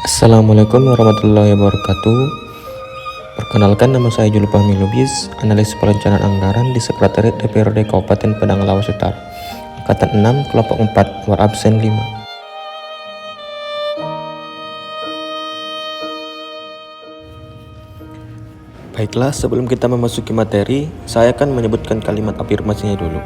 Assalamualaikum warahmatullahi wabarakatuh. Perkenalkan, nama saya Julfahmi Lubis, analis perencanaan anggaran di Sekretariat DPRD Kabupaten Padang Lawas Utara, Angkatan 6, Kelompok 4, nomor absen 5. Baiklah, sebelum kita memasuki materi, saya akan menyebutkan kalimat afirmasinya dulu.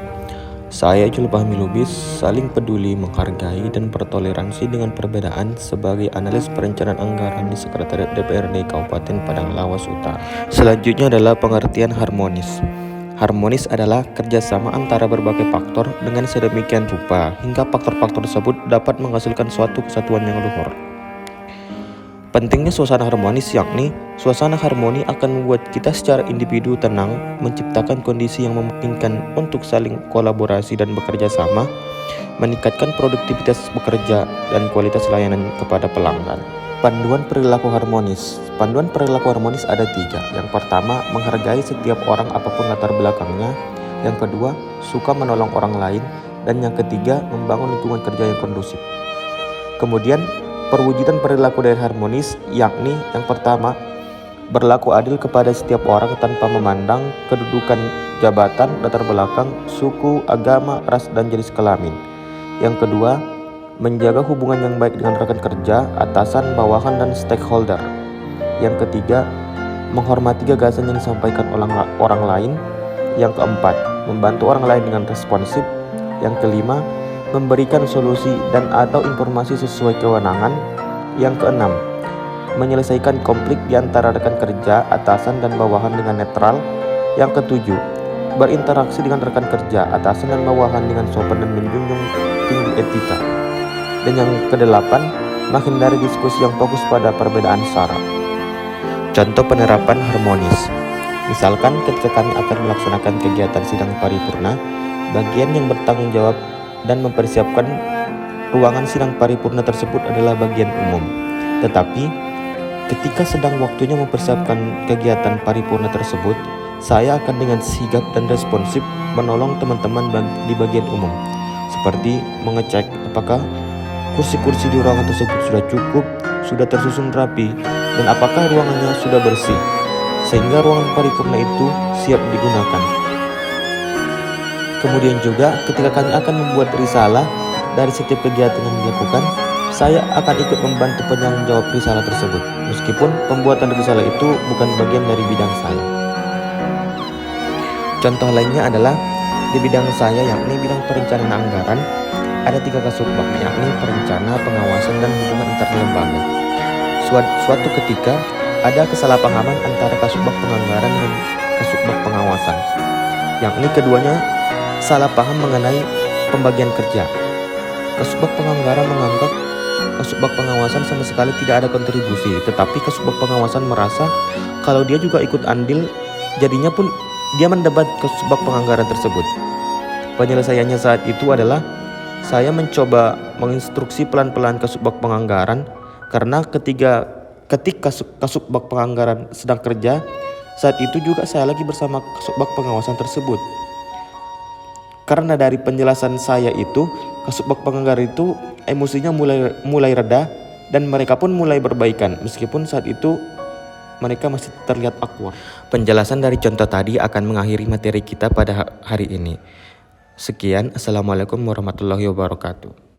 Saya Julfahmi Lubis saling peduli, menghargai, dan bertoleransi dengan perbedaan sebagai analis perencanaan anggaran di Sekretariat DPRD Kabupaten Padang Lawas Utara. Selanjutnya adalah pengertian harmonis. Harmonis adalah kerjasama antara berbagai faktor dengan sedemikian rupa hingga faktor-faktor tersebut dapat menghasilkan suatu kesatuan yang luhur. Pentingnya suasana harmonis, yakni suasana harmoni akan membuat kita secara individu tenang, menciptakan kondisi yang memungkinkan untuk saling kolaborasi dan bekerja sama, meningkatkan produktivitas bekerja dan kualitas layanan kepada pelanggan. Panduan perilaku harmonis. Panduan perilaku harmonis ada 3. Yang pertama, menghargai setiap orang apapun latar belakangnya. Yang kedua, suka menolong orang lain. Dan yang ketiga, membangun lingkungan kerja yang kondusif. Kemudian, perwujudan perilaku dari harmonis, yakni yang pertama, berlaku adil kepada setiap orang tanpa memandang kedudukan, jabatan, latar belakang, suku, agama, ras, dan jenis kelamin. Yang kedua, menjaga hubungan yang baik dengan rekan kerja, atasan, bawahan, dan stakeholder. Yang ketiga, menghormati gagasan yang disampaikan orang lain. Yang keempat, membantu orang lain dengan responsif. Yang kelima, memberikan solusi dan atau informasi sesuai kewenangan. Yang keenam, menyelesaikan konflik di antara rekan kerja, atasan, dan bawahan dengan netral. Yang ketujuh, berinteraksi dengan rekan kerja, atasan, dan bawahan dengan sopan dan menjunjung tinggi etika. Dan yang kedelapan, menghindari diskusi yang fokus pada perbedaan sara. Contoh penerapan harmonis. Misalkan ketika kami akan melaksanakan kegiatan sidang paripurna, bagian yang bertanggung jawab dan mempersiapkan ruangan sidang paripurna tersebut adalah bagian umum. Tetapi ketika sedang waktunya mempersiapkan kegiatan paripurna tersebut, saya akan dengan sigap dan responsif menolong teman-teman di bagian umum, seperti mengecek apakah kursi-kursi di ruangan tersebut sudah cukup, sudah tersusun rapi, dan apakah ruangannya sudah bersih, sehingga ruangan paripurna itu siap digunakan. Kemudian juga ketika kami akan membuat risalah dari setiap kegiatan yang dilakukan, saya akan ikut membantu penanggung jawab risalah tersebut, meskipun pembuatan risalah itu bukan bagian dari bidang saya. Contoh lainnya adalah di bidang saya, yakni bidang perencanaan anggaran, ada 3 kasubag, yakni perencana, pengawasan, dan hubungan antar lembaga. Suatu ketika ada kesalahpahaman antara kasubag penganggaran dan kasubag pengawasan, yakni keduanya salah paham mengenai pembagian kerja. Kasubag penganggaran menganggap kasubag pengawasan sama sekali tidak ada kontribusi, tetapi kasubag pengawasan merasa kalau dia juga ikut andil, jadinya pun dia mendebat kasubag penganggaran tersebut. Penyelesaiannya saat itu adalah saya mencoba menginstruksi pelan-pelan kasubag penganggaran, karena ketika kasubag penganggaran sedang kerja, saat itu juga saya lagi bersama kasubag pengawasan tersebut. Karena dari penjelasan saya itu, kasubag penganggaran itu emosinya mulai reda dan mereka pun mulai berbaikan, meskipun saat itu mereka masih terlihat awkward. Penjelasan dari contoh tadi akan mengakhiri materi kita pada hari ini. Sekian, Assalamualaikum warahmatullahi wabarakatuh.